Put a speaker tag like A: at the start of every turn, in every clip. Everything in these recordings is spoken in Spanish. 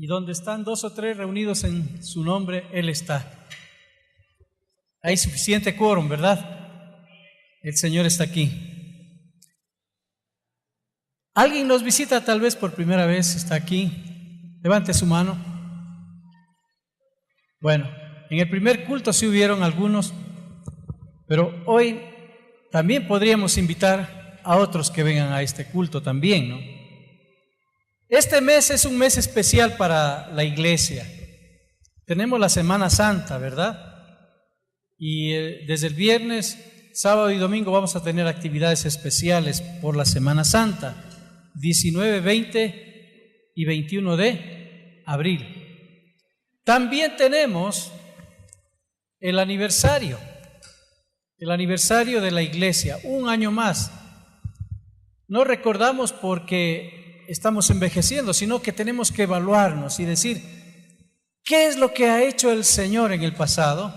A: Y donde están 2 o 3 reunidos en su nombre, Él está. Hay suficiente quórum, ¿verdad? El Señor está aquí. ¿Alguien nos visita tal vez por primera vez? ¿Está aquí? Levante su mano. Bueno, en el primer culto sí hubieron algunos, pero hoy también podríamos invitar a otros que vengan a este culto también, ¿no? Este mes es un mes especial para la iglesia. Tenemos la Semana Santa, ¿verdad? Y desde el viernes, sábado y domingo vamos a tener actividades especiales por la Semana Santa, 19, 20 y 21 de abril. También tenemos el aniversario de la iglesia, un año más. No recordamos porque estamos envejeciendo, sino que tenemos que evaluarnos y decir, ¿qué es lo que ha hecho el Señor en el pasado?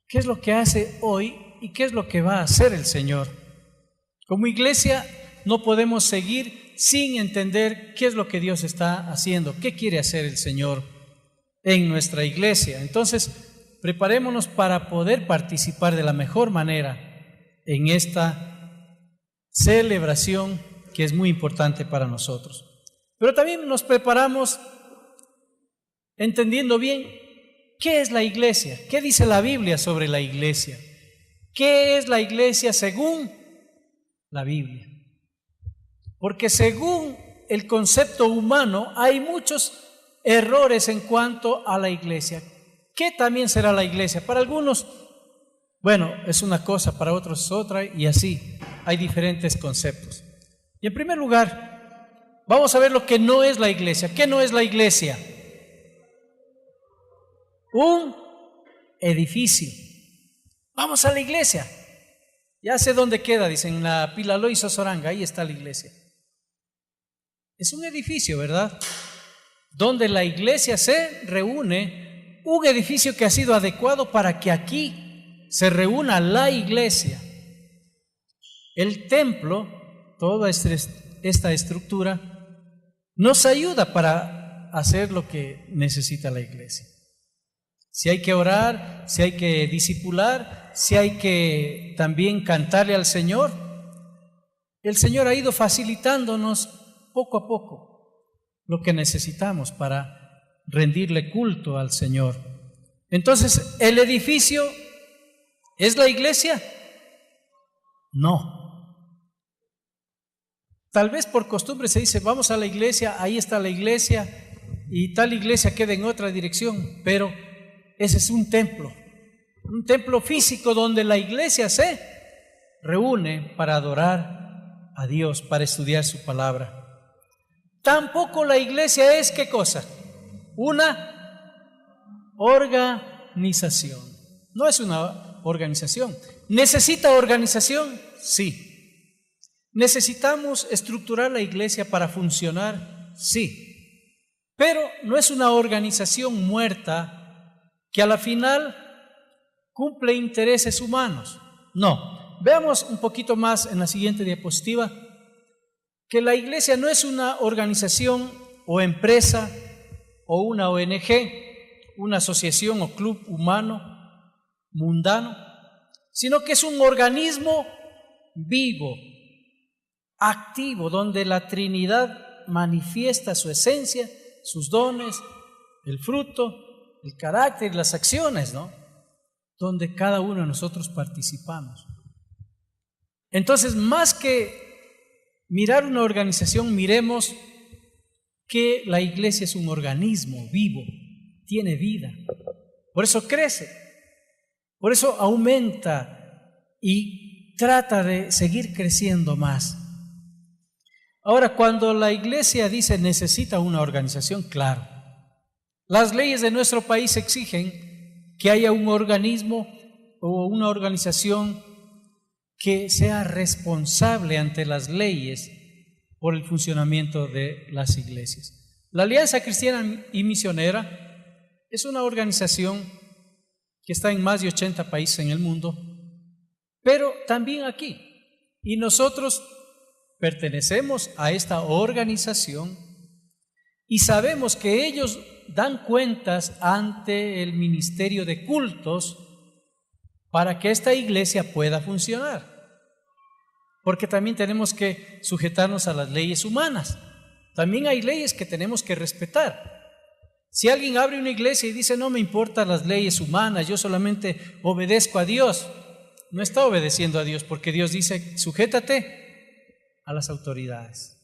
A: ¿Qué es lo que hace hoy? ¿Y qué es lo que va a hacer el Señor? Como iglesia no podemos seguir sin entender qué es lo que Dios está haciendo, qué quiere hacer el Señor en nuestra iglesia. Entonces, preparémonos para poder participar de la mejor manera en esta celebración que es muy importante para nosotros. Pero también nos preparamos entendiendo bien qué es la iglesia, qué dice la Biblia sobre la iglesia, qué es la iglesia según la Biblia. Porque según el concepto humano hay muchos errores en cuanto a la iglesia. ¿Qué también será la iglesia? Para algunos, bueno, es una cosa, para otros es otra, y así hay diferentes conceptos. Y en primer lugar, vamos a ver lo que no es la iglesia. ¿Qué no es la iglesia? Un edificio. Vamos a la iglesia. Ya sé dónde queda, dicen, en la Pilaló y Sosoranga, ahí está la iglesia. Es un edificio, ¿verdad? Donde la iglesia se reúne, un edificio que ha sido adecuado para que aquí se reúna la iglesia. El templo, toda esta estructura, nos ayuda para hacer lo que necesita la iglesia. Si hay que orar, si hay que discipular, si hay que también cantarle al Señor, el Señor ha ido facilitándonos poco a poco lo que necesitamos para rendirle culto al Señor. Entonces, ¿el edificio es la iglesia? No. Tal vez por costumbre se dice, vamos a la iglesia, ahí está la iglesia, y tal iglesia queda en otra dirección, pero ese es un templo físico donde la iglesia se reúne para adorar a Dios, para estudiar su palabra. Tampoco la iglesia es, ¿qué cosa? Una organización. No es una organización. ¿Necesita organización? Sí. ¿Necesitamos estructurar la iglesia para funcionar? Sí. Pero no es una organización muerta que a la final cumple intereses humanos. No. Veamos un poquito más en la siguiente diapositiva que la iglesia no es una organización o empresa o una ONG, una asociación o club humano, mundano, sino que es un organismo vivo, activo, donde la Trinidad manifiesta su esencia, sus dones, el fruto, el carácter y las acciones, ¿no? Donde cada uno de nosotros participamos. Entonces, más que mirar una organización, miremos que la iglesia es un organismo vivo, tiene vida. Por eso crece, por eso aumenta y trata de seguir creciendo más. Ahora, cuando la iglesia dice necesita una organización, claro, las leyes de nuestro país exigen que haya un organismo o una organización que sea responsable ante las leyes por el funcionamiento de las iglesias. La Alianza Cristiana y Misionera es una organización que está en más de 80 países en el mundo, pero también aquí. Y nosotros pertenecemos a esta organización y sabemos que ellos dan cuentas ante el ministerio de cultos para que esta iglesia pueda funcionar. Porque también tenemos que sujetarnos a las leyes humanas. También hay leyes que tenemos que respetar. Si alguien abre una iglesia y dice, no me importan las leyes humanas, yo solamente obedezco a Dios, no está obedeciendo a Dios, porque Dios dice, sujétate a las autoridades,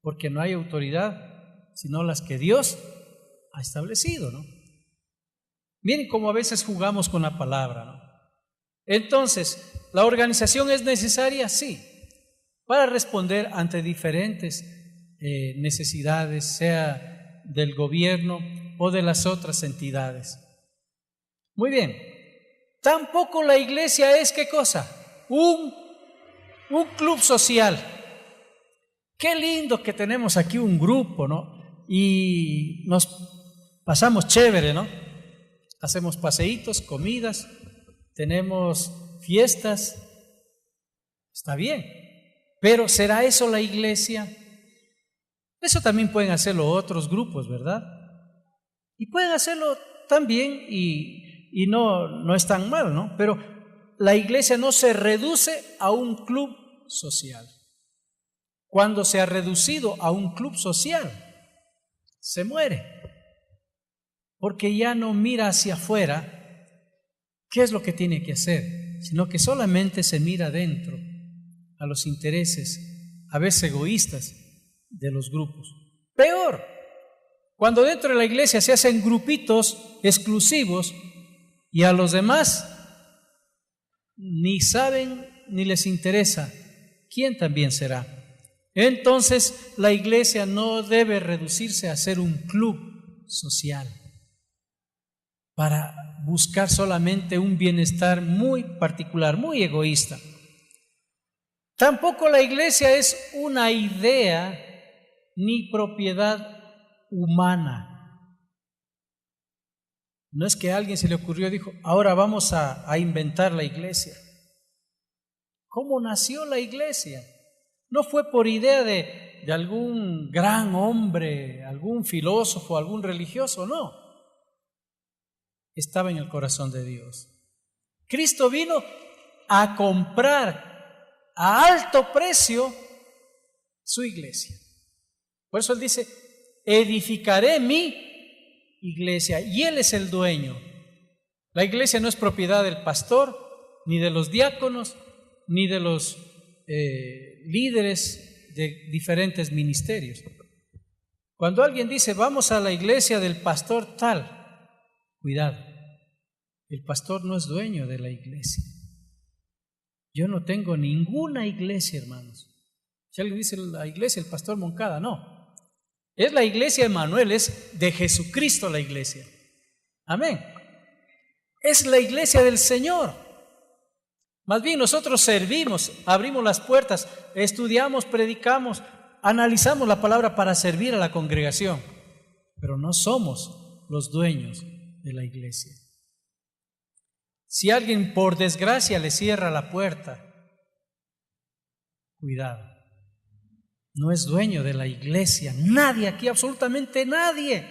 A: porque no hay autoridad sino las que Dios ha establecido, ¿no? Miren cómo a veces jugamos con la palabra, ¿no? Entonces, ¿la organización es necesaria? Sí, para responder ante diferentes necesidades, sea del gobierno o de las otras entidades. Muy bien, tampoco la iglesia es, ¿qué cosa? Un club social. Qué lindo que tenemos aquí un grupo, ¿no? Y nos pasamos chévere, ¿no? Hacemos paseitos, comidas, tenemos fiestas, está bien, pero ¿será eso la iglesia? Eso también pueden hacerlo otros grupos, ¿verdad? Y pueden hacerlo también y no es tan mal, ¿no? Pero la iglesia no se reduce a un club social. Cuando se ha reducido a un club social, se muere, porque ya no mira hacia afuera qué es lo que tiene que hacer, sino que solamente se mira adentro a los intereses, a veces egoístas, de los grupos. Peor, cuando dentro de la iglesia se hacen grupitos exclusivos y a los demás ni saben ni les interesa quién también será. Entonces la iglesia no debe reducirse a ser un club social para buscar solamente un bienestar muy particular, muy egoísta. Tampoco la iglesia es una idea ni propiedad humana. No es que a alguien se le ocurrió y dijo, ahora vamos a inventar la iglesia. ¿Cómo nació la iglesia? No fue por idea de algún gran hombre, algún filósofo, algún religioso, no. Estaba en el corazón de Dios. Cristo vino a comprar a alto precio su iglesia. Por eso Él dice, edificaré mi iglesia, y Él es el dueño. La iglesia no es propiedad del pastor, ni de los diáconos, ni de los líderes de diferentes ministerios. Cuando alguien dice, vamos a la iglesia del pastor tal, cuidado, el pastor no es dueño de la iglesia. Yo no tengo ninguna iglesia, hermanos. Si alguien dice la iglesia del pastor Moncada, no. Es la iglesia Emmanuel, es de Jesucristo la iglesia. Amén. Es la iglesia del Señor. Más bien nosotros servimos, abrimos las puertas, estudiamos, predicamos, analizamos la palabra para servir a la congregación, pero no somos los dueños de la iglesia. Si alguien por desgracia le cierra la puerta, cuidado, no es dueño de la iglesia, nadie aquí, absolutamente nadie.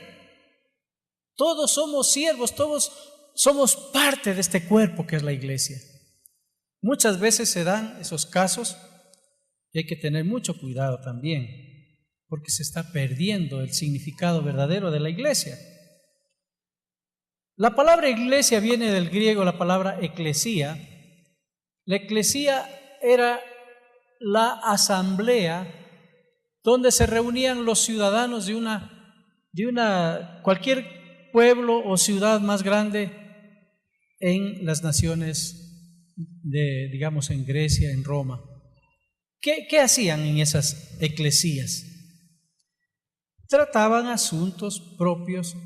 A: Todos somos siervos, todos somos parte de este cuerpo que es la iglesia. Muchas veces se dan esos casos y hay que tener mucho cuidado también, porque se está perdiendo el significado verdadero de la iglesia. La palabra iglesia viene del griego, la palabra eclesía. La eclesía era la asamblea donde se reunían los ciudadanos de cualquier pueblo o ciudad más grande en las naciones digamos, en Grecia, en Roma. ¿Qué hacían en esas eclesías? Trataban asuntos propios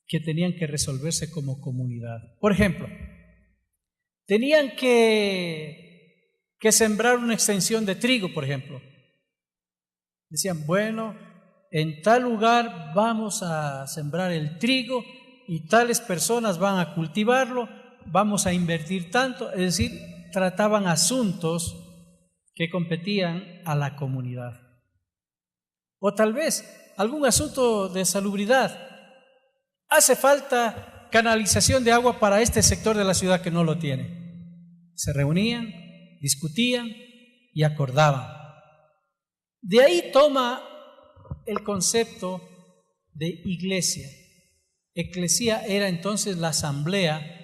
A: que tenían que resolverse como comunidad. Por ejemplo, tenían que sembrar una extensión de trigo, por ejemplo. Decían, bueno, en tal lugar vamos a sembrar el trigo y tales personas van a cultivarlo, vamos a invertir tanto, es decir, trataban asuntos que competían a la comunidad. O tal vez algún asunto de salubridad. Hace falta canalización de agua para este sector de la ciudad que no lo tiene. Se reunían, discutían y acordaban. De ahí toma el concepto de iglesia. Eclesía era entonces la asamblea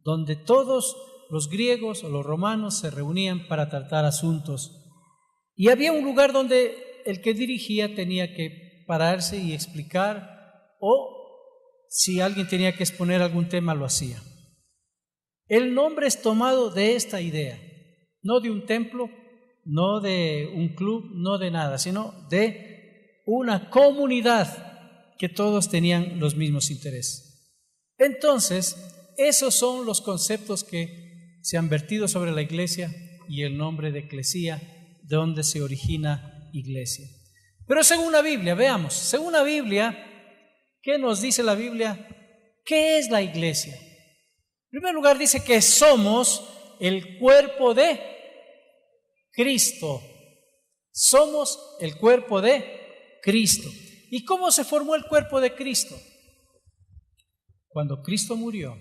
A: donde todos los griegos o los romanos se reunían para tratar asuntos. Y había un lugar donde el que dirigía tenía que pararse y explicar, o si alguien tenía que exponer algún tema, lo hacía. El nombre es tomado de esta idea, no de un templo, no de un club, no de nada, sino de una comunidad que todos tenían los mismos intereses. Entonces, esos son los conceptos que se han vertido sobre la iglesia y el nombre de eclesía, de donde se origina iglesia. Pero según la Biblia, veamos, según la Biblia, ¿qué nos dice la Biblia? ¿Qué es la iglesia? En primer lugar dice que somos el cuerpo de Cristo. Somos el cuerpo de Cristo. ¿Y cómo se formó el cuerpo de Cristo? Cuando Cristo murió,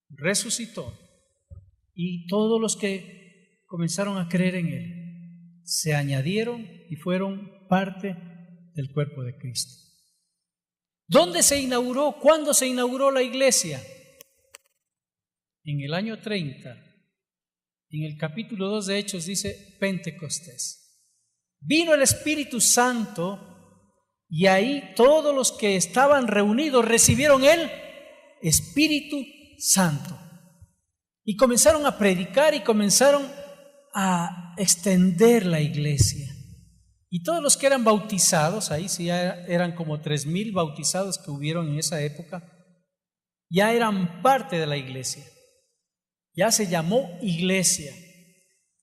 A: resucitó, y todos los que comenzaron a creer en Él se añadieron y fueron parte del cuerpo de Cristo. ¿Dónde se inauguró? ¿Cuándo se inauguró la iglesia? En el año 30, en el capítulo 2 de Hechos dice Pentecostés. Vino el Espíritu Santo y ahí todos los que estaban reunidos recibieron el Espíritu Santo y comenzaron a predicar y comenzaron a extender la iglesia. Y todos los que eran bautizados, ahí sí ya eran como 3,000 bautizados que hubieron en esa época, ya eran parte de la iglesia. Ya se llamó iglesia.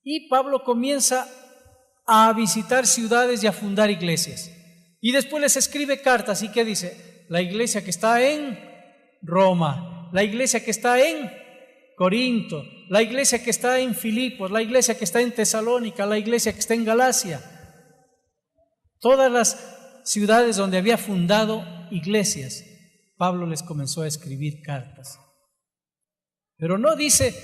A: Y Pablo comienza a visitar ciudades y a fundar iglesias. Y después les escribe cartas. ¿Y qué dice? La iglesia que está en Roma, la iglesia que está en Corinto, la iglesia que está en Filipos, la iglesia que está en Tesalónica, la iglesia que está en Galacia. Todas las ciudades donde había fundado iglesias, Pablo les comenzó a escribir cartas. Pero no dice,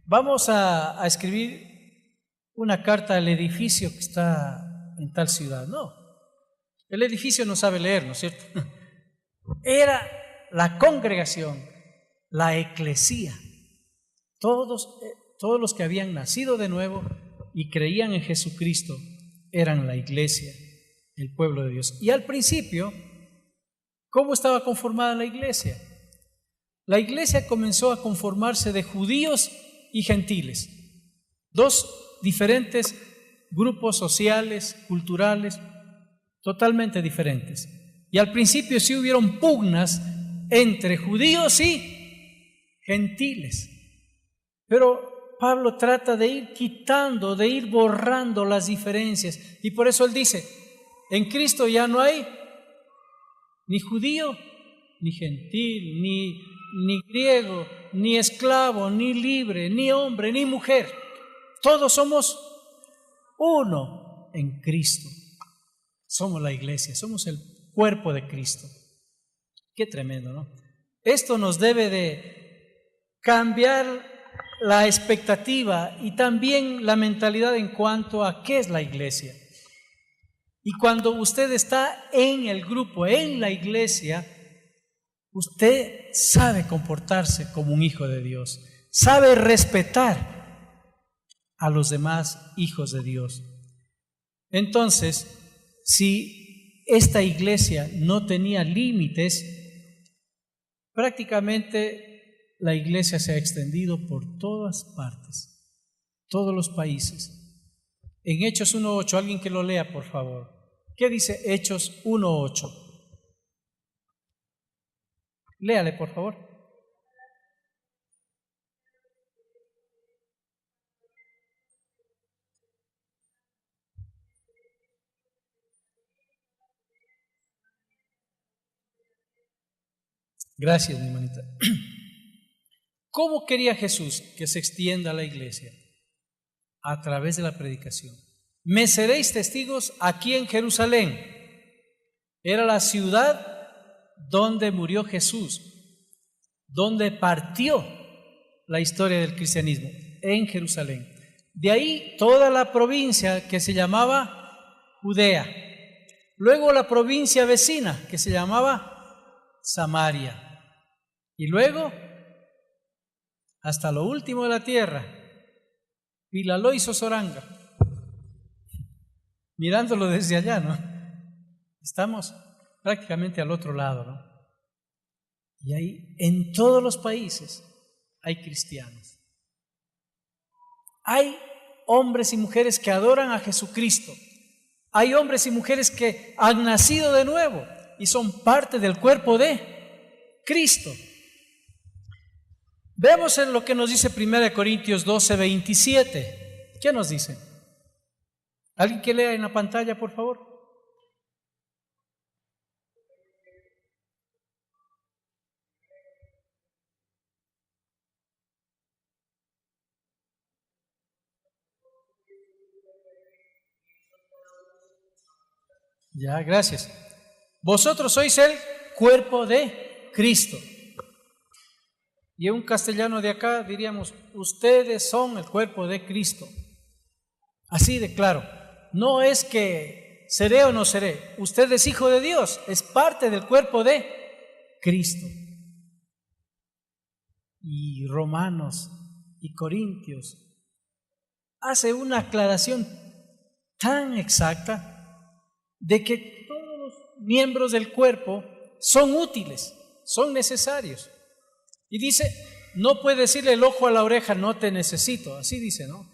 A: vamos a escribir una carta al edificio que está en tal ciudad. No, el edificio no sabe leer, ¿no es cierto? Era la congregación, la eclesía. Todos los que habían nacido de nuevo y creían en Jesucristo eran la iglesia, el pueblo de Dios. Y al principio, ¿cómo estaba conformada la iglesia? La iglesia comenzó a conformarse de judíos y gentiles, dos diferentes grupos sociales, culturales, totalmente diferentes. Y al principio sí hubieron pugnas entre judíos y gentiles. Pero Pablo trata de ir quitando, de ir borrando las diferencias. Y por eso él dice, en Cristo ya no hay ni judío, ni gentil, ni griego, ni esclavo, ni libre, ni hombre, ni mujer. Todos somos uno en Cristo. Somos la iglesia, somos el cuerpo de Cristo. Qué tremendo, ¿no? Esto nos debe de cambiar la expectativa y también la mentalidad en cuanto a qué es la iglesia. Y cuando usted está en el grupo, en la iglesia, usted sabe comportarse como un hijo de Dios, sabe respetar a los demás hijos de Dios. Entonces, si esta iglesia no tenía límites, prácticamente la iglesia se ha extendido por todas partes, todos los países. En Hechos 1:8, alguien que lo lea, por favor. ¿Qué dice Hechos 1:8? Léale, por favor. Gracias, mi hermanita. ¿Cómo quería Jesús que se extienda la iglesia? A través de la predicación. Me seréis testigos aquí en Jerusalén, Era la ciudad donde murió Jesús, donde partió la historia del cristianismo, en Jerusalén. De ahí toda la provincia que se llamaba Judea. Luego la provincia vecina que se llamaba Samaria. Y luego hasta lo último de la tierra, Pilaló y Sosoranga. Mirándolo desde allá, ¿no? Estamos prácticamente al otro lado, ¿no? Y ahí, en todos los países, hay cristianos. Hay hombres y mujeres que adoran a Jesucristo. Hay hombres y mujeres que han nacido de nuevo y son parte del cuerpo de Cristo. Veamos en lo que nos dice 1 Corintios 12:27. ¿Qué nos dice? ¿Alguien que lea en la pantalla, por favor? Ya, gracias. Vosotros sois el cuerpo de Cristo. Y en un castellano de acá diríamos, ustedes son el cuerpo de Cristo. Así de claro. No es que seré o no seré. Usted es hijo de Dios, es parte del cuerpo de Cristo. Y Romanos y Corintios hace una aclaración tan exacta de que todos los miembros del cuerpo son útiles, son necesarios. Y dice, no puede decirle el ojo a la oreja, no te necesito, así dice, ¿no?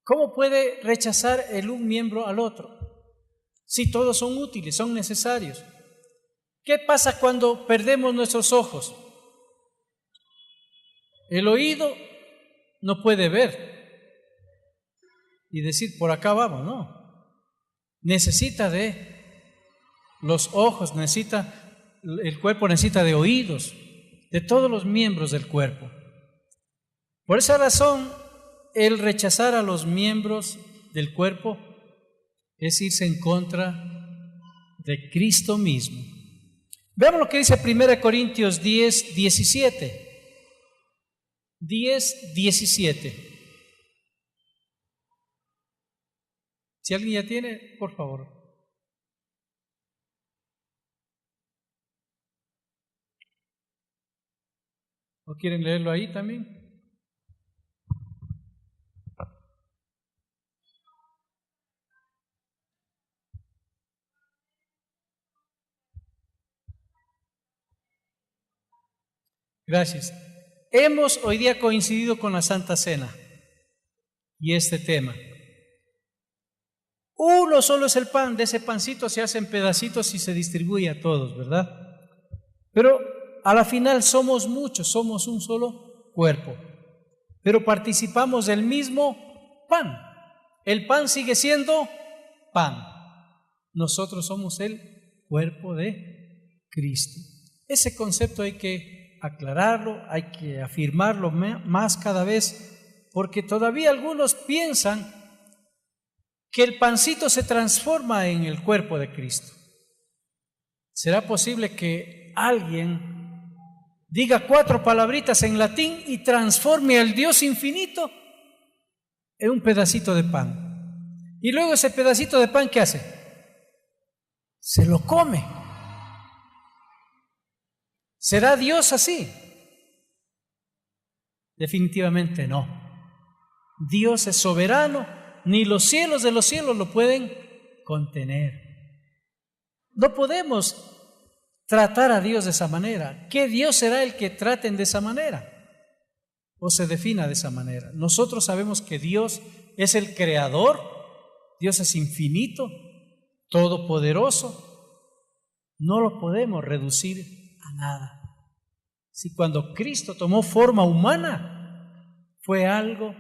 A: ¿Cómo puede rechazar el un miembro al otro? Si todos son útiles, son necesarios. ¿Qué pasa cuando perdemos nuestros ojos? El oído no puede ver y decir, por acá vamos, no. Necesita de los ojos, el cuerpo necesita de oídos, de todos los miembros del cuerpo. Por esa razón, el rechazar a los miembros del cuerpo es irse en contra de Cristo mismo. Veamos lo que dice 1 Corintios 10:17. 10:17. Si alguien ya tiene, por favor. ¿O quieren leerlo ahí también? Gracias. Hemos hoy día coincidido con la Santa Cena y este tema. Uno solo es el pan, de ese pancito se hacen pedacitos y se distribuye a todos, ¿verdad? Pero a la final somos muchos, somos un solo cuerpo, pero participamos del mismo pan. El pan sigue siendo pan. Nosotros somos el cuerpo de Cristo. Ese concepto hay que aclararlo, hay que afirmarlo más cada vez, porque todavía algunos piensan que el pancito se transforma en el cuerpo de Cristo. ¿Será posible que alguien diga 4 palabritas en latín y transforme al Dios infinito en un pedacito de pan? Y luego ese pedacito de pan, ¿qué hace? Se lo come. ¿Será Dios así? Definitivamente no. Dios es soberano, ni los cielos de los cielos lo pueden contener. No podemos tratar a Dios de esa manera. ¿Qué Dios será el que traten de esa manera? O se defina de esa manera. Nosotros sabemos que Dios es el creador, Dios es infinito, todopoderoso. No lo podemos reducir a nada. Si cuando Cristo tomó forma humana, fue algo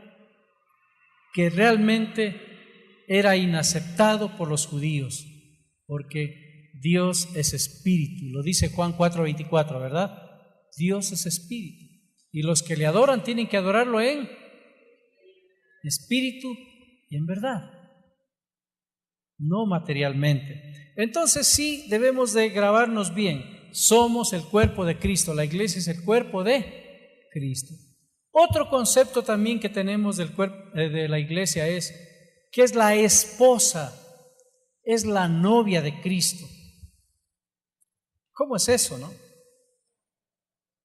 A: que realmente era inaceptado por los judíos, porque Dios es espíritu, lo dice Juan 4:24, ¿verdad? Dios es espíritu, y los que le adoran tienen que adorarlo en espíritu y en verdad. no materialmente. Entonces sí debemos de grabarnos bien, somos el cuerpo de Cristo, la iglesia es el cuerpo de Cristo. Otro concepto también que tenemos del cuerpo de la iglesia es que es la esposa, es la novia de Cristo. ¿Cómo es eso, no?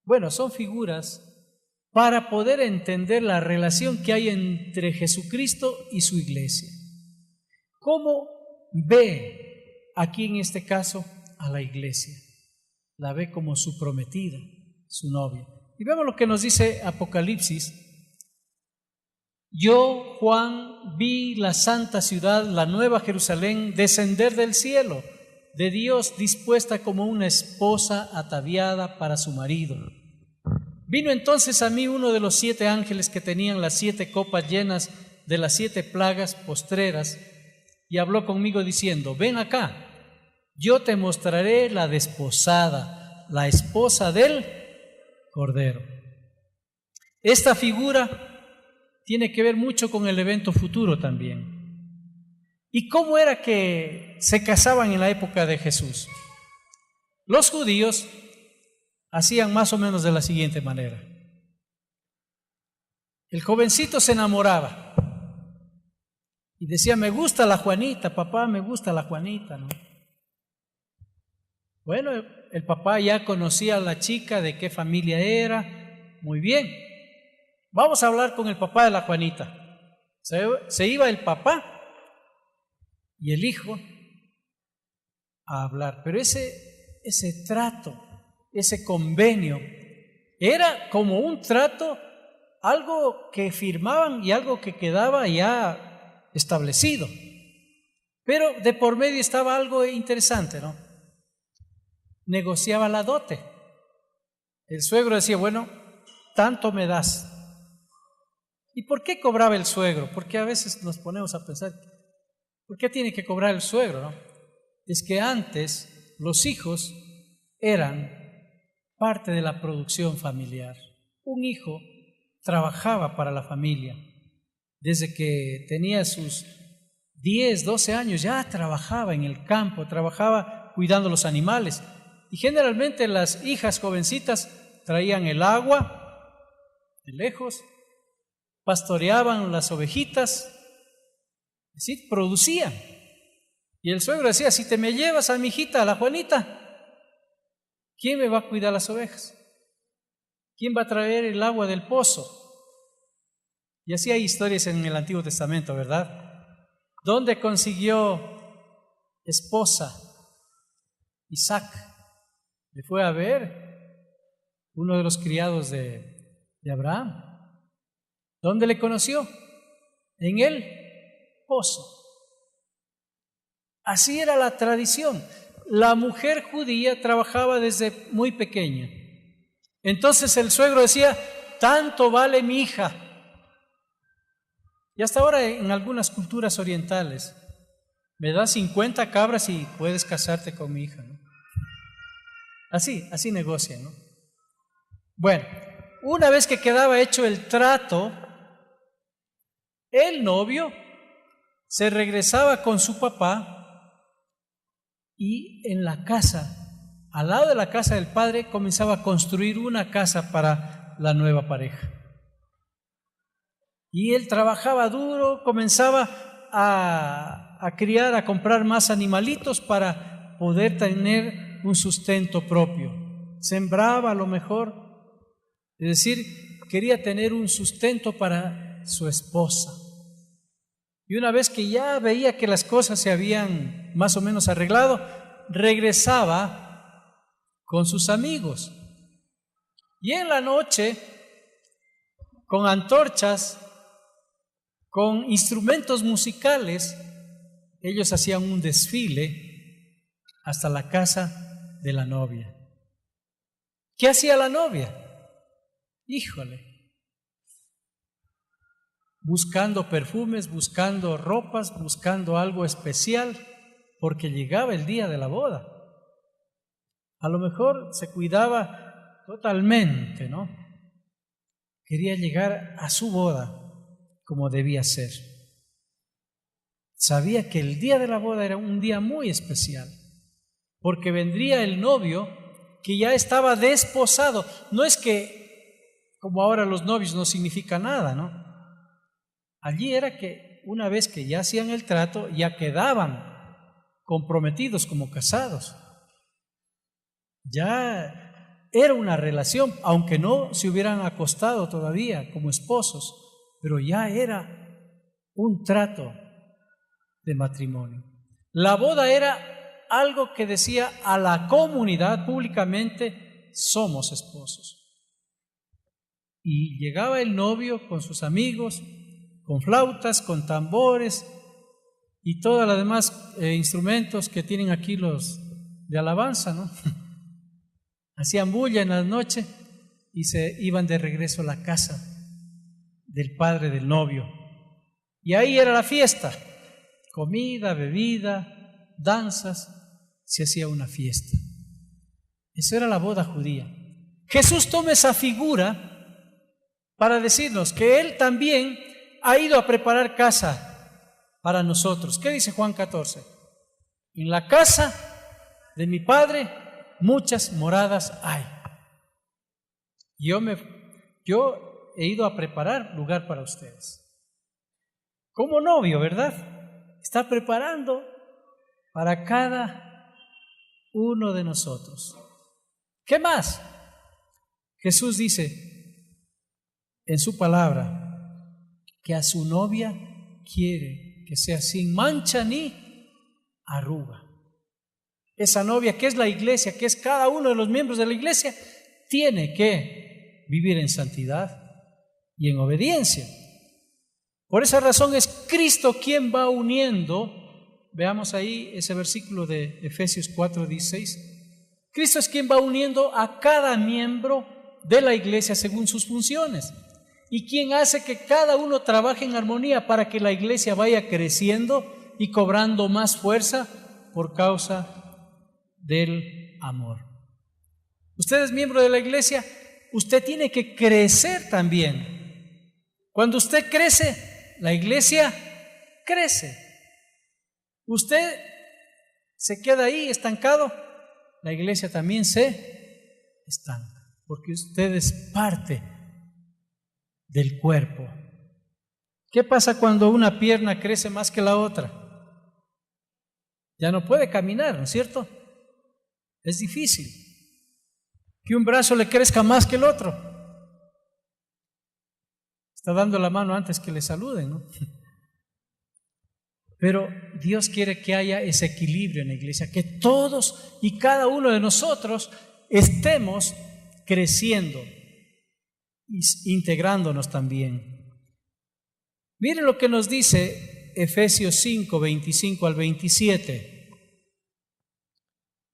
A: Bueno, son figuras para poder entender la relación que hay entre Jesucristo y su iglesia. ¿Cómo ve aquí en este caso a la iglesia? La ve como su prometida, su novia. Y vemos lo que nos dice Apocalipsis. Yo, Juan, vi la santa ciudad, la nueva Jerusalén, descender del cielo, de Dios, dispuesta como una esposa ataviada para su marido. Vino entonces a mí uno de los 7 ángeles que tenían las 7 copas llenas de las 7 plagas postreras y habló conmigo diciendo: ven acá, yo te mostraré la desposada, la esposa del Cordero. Esta figura tiene que ver mucho con el evento futuro también. ¿Y cómo era que se casaban en la época de Jesús? Los judíos hacían más o menos de la siguiente manera. El jovencito se enamoraba y decía: me gusta la Juanita, papá, me gusta la Juanita, ¿no? Bueno, el papá ya conocía a la chica, de qué familia era. Muy bien, vamos a hablar con el papá de la Juanita. Se iba el papá y el hijo a hablar, pero ese trato, ese convenio, era como un trato, algo que firmaban y algo que quedaba ya establecido. Pero de por medio estaba algo interesante, ¿no? Negociaba la dote. El suegro decía: bueno, tanto me das. ¿Y por qué cobraba el suegro? Porque a veces nos ponemos a pensar, ¿por qué tiene que cobrar el suegro, no? Es que antes los hijos eran parte de la producción familiar. Un hijo trabajaba para la familia. Desde que tenía sus 10, 12 años ya trabajaba en el campo, trabajaba cuidando los animales. Y generalmente las hijas jovencitas traían el agua de lejos, pastoreaban las ovejitas, es decir, producían. Y el suegro decía: si te me llevas a mi hijita, a la Juanita, ¿quién me va a cuidar las ovejas? ¿Quién va a traer el agua del pozo? Y así hay historias en el Antiguo Testamento, ¿verdad? ¿Dónde consiguió esposa Isaac? Le fue a ver uno de los criados de Abraham. ¿Dónde le conoció? En el pozo. Así era la tradición. La mujer judía trabajaba desde muy pequeña. Entonces el suegro decía: tanto vale mi hija. Y hasta ahora en algunas culturas orientales, me das 50 cabras y puedes casarte con mi hija, ¿no? Así negocian, ¿no? Bueno, una vez que quedaba hecho el trato, el novio se regresaba con su papá y en la casa, al lado de la casa del padre, comenzaba a construir una casa para la nueva pareja. Y él trabajaba duro, comenzaba a criar, a comprar más animalitos para poder tener un sustento propio. Sembraba a lo mejor, es decir, quería tener un sustento para su esposa. Y una vez que ya veía que las cosas se habían más o menos arreglado, regresaba con sus amigos. Y en la noche, con antorchas, con instrumentos musicales, ellos hacían un desfile hasta la casa de la novia. ¿Qué hacía la novia? Híjole, buscando perfumes, buscando ropas, buscando algo especial, porque llegaba el día de la boda. A lo mejor se cuidaba totalmente, ¿no? Quería llegar a su boda como debía ser. sabía que el día de la boda era un día muy especial, porque vendría el novio que ya estaba desposado. No es que, como ahora los novios no significa nada, ¿no? Allí era que una vez que ya hacían el trato, ya quedaban comprometidos como casados. Ya era una relación, aunque no se hubieran acostado todavía como esposos, pero ya era un trato de matrimonio. La boda era algo que decía a la comunidad públicamente: somos esposos. Y llegaba el novio con sus amigos, con flautas, con tambores y todos los demás instrumentos que tienen aquí los de alabanza, ¿no? Hacían bulla en la noche y se iban de regreso a la casa del padre del novio. Y ahí era la fiesta: comida, bebida, danzas, se hacía una fiesta. Eso era la boda judía. Jesús toma esa figura para decirnos que Él también ha ido a preparar casa para nosotros. ¿Qué dice Juan 14? En la casa de mi Padre muchas moradas hay. Yo he ido a preparar lugar para ustedes. Como novio, ¿verdad? Está preparando para cada uno de nosotros. ¿Qué más? Jesús dice en su palabra que a su novia quiere que sea sin mancha ni arruga. Esa novia, que es la iglesia, que es cada uno de los miembros de la iglesia, tiene que vivir en santidad y en obediencia. Por esa razón es Cristo quien va uniendo. Veamos ahí ese versículo de Efesios 4:16. Cristo es quien va uniendo a cada miembro de la iglesia según sus funciones, y quien hace que cada uno trabaje en armonía para que la iglesia vaya creciendo y cobrando más fuerza por causa del amor. Usted es miembro de la iglesia, usted tiene que crecer también. Cuando usted crece, la iglesia crece. Usted se queda ahí estancado, la iglesia también se estanca, porque usted es parte del cuerpo. ¿Qué pasa cuando una pierna crece más que la otra? Ya no puede caminar, ¿no es cierto? Es difícil que un brazo le crezca más que el otro. Está dando la mano antes que le saluden, ¿no? Pero Dios quiere que haya ese equilibrio en la iglesia, que todos y cada uno de nosotros estemos creciendo y integrándonos también. Miren lo que nos dice Efesios 5, 25 al 27.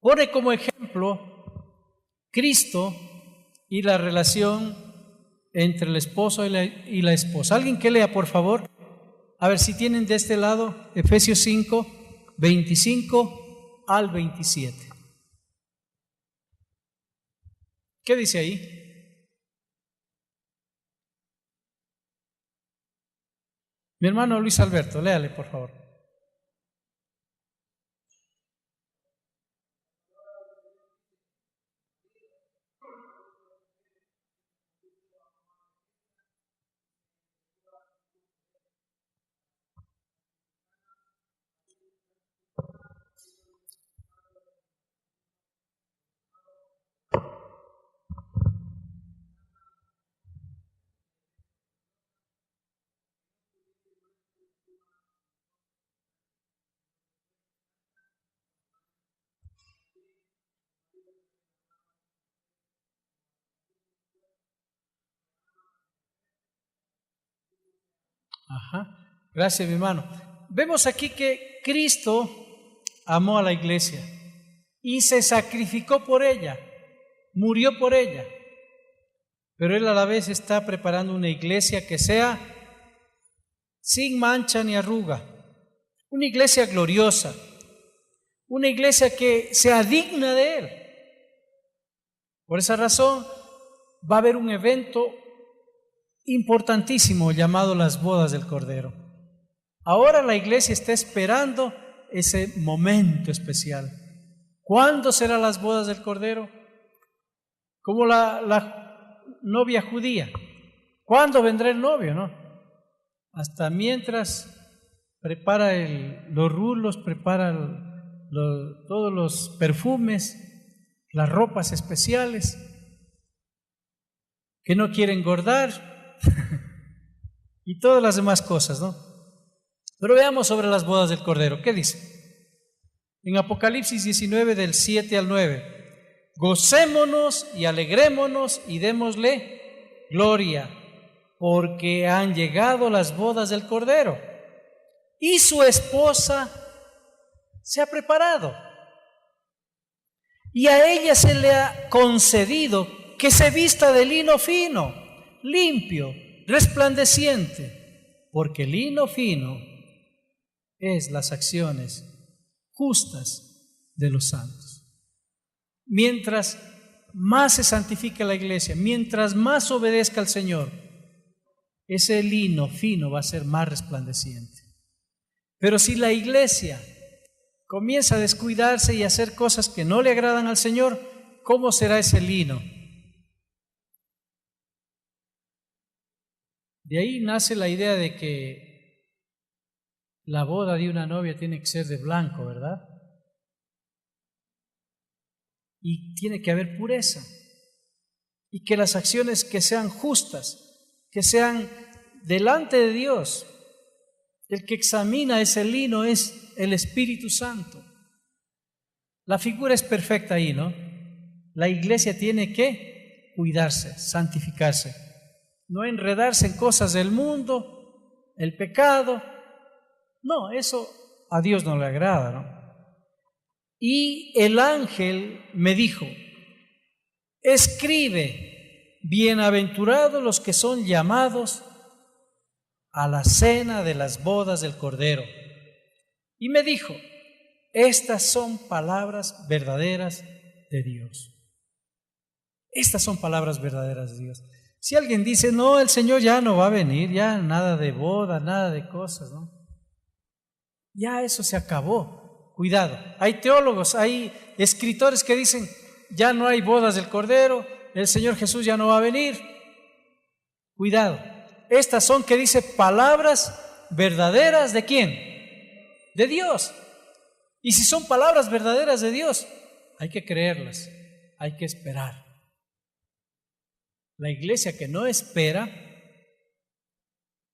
A: Pone como ejemplo Cristo y la relación entre el esposo y la esposa. ¿Alguien que lea, por favor? A ver si tienen de este lado Efesios 5, 25 al 27. ¿Qué dice ahí? Mi hermano Luis Alberto, léale, por favor. Ajá. Gracias, mi hermano. Vemos aquí que Cristo amó a la iglesia y se sacrificó por ella, murió por ella. Pero Él a la vez está preparando una iglesia que sea sin mancha ni arruga, una iglesia gloriosa, una iglesia que sea digna de Él. Por esa razón va a haber un evento importantísimo llamado las bodas del Cordero. Ahora la iglesia está esperando ese momento especial. ¿Cuándo serán las bodas del Cordero? Como la novia judía. ¿Cuándo vendrá el novio, no? Hasta mientras prepara los rulos, prepara todos los perfumes, las ropas especiales, que no quiere engordar y todas las demás cosas, ¿no? Pero veamos sobre las bodas del Cordero. ¿Qué dice? En Apocalipsis 19, del 7 al 9. Gocémonos y alegrémonos y démosle gloria, porque han llegado las bodas del Cordero y su esposa se ha preparado. Y a ella se le ha concedido que se vista de lino fino, limpio, resplandeciente, porque lino fino es las acciones justas de los santos. Mientras más se santifica la iglesia, mientras más obedezca al Señor, ese lino fino va a ser más resplandeciente. Pero si la iglesia comienza a descuidarse y a hacer cosas que no le agradan al Señor, ¿cómo será ese lino? De ahí nace la idea de que la boda de una novia tiene que ser de blanco, ¿verdad? Y tiene que haber pureza. Y que las acciones que sean justas, que sean delante de Dios. El que examina ese lino es el Espíritu Santo. La figura es perfecta ahí, ¿no? La iglesia tiene que cuidarse, santificarse, no enredarse en cosas del mundo, el pecado. No, eso a Dios no le agrada, ¿no? Y el ángel me dijo: escribe, bienaventurados los que son llamados a la cena de las bodas del Cordero. Y me dijo: estas son palabras verdaderas de Dios. Estas son palabras verdaderas de Dios. Si alguien dice: no, el Señor ya no va a venir, ya nada de boda, nada de cosas, ¿no? Ya eso se acabó. Cuidado. Hay teólogos, hay escritores que dicen: ya no hay bodas del Cordero, el Señor Jesús ya no va a venir. Cuidado. Estas son, que dice, palabras verdaderas ¿de quién? De Dios. Y si son palabras verdaderas de Dios, hay que creerlas, hay que esperar. La iglesia que no espera,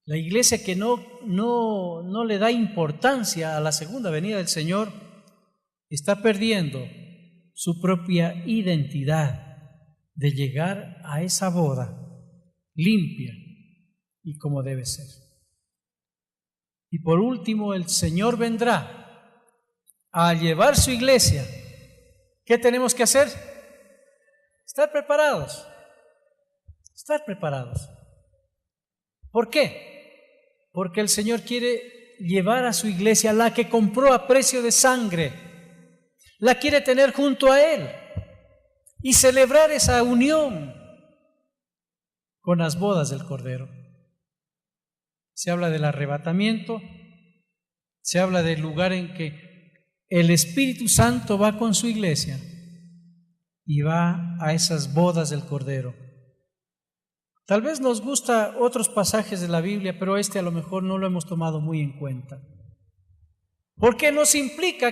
A: la iglesia que no le da importancia a la segunda venida del Señor, está perdiendo su propia identidad de llegar a esa boda limpia y como debe ser. Y por último, el Señor vendrá a llevar su iglesia. ¿Qué tenemos que hacer? Estar preparados. Estar preparados. ¿Por qué? Porque el Señor quiere llevar a su iglesia, la que compró a precio de sangre, la quiere tener junto a Él y celebrar esa unión con las bodas del Cordero. Se habla del arrebatamiento, se habla del lugar en que el Espíritu Santo va con su iglesia y va a esas bodas del Cordero. Tal vez nos gusta otros pasajes de la Biblia, pero este a lo mejor no lo hemos tomado muy en cuenta, porque nos implica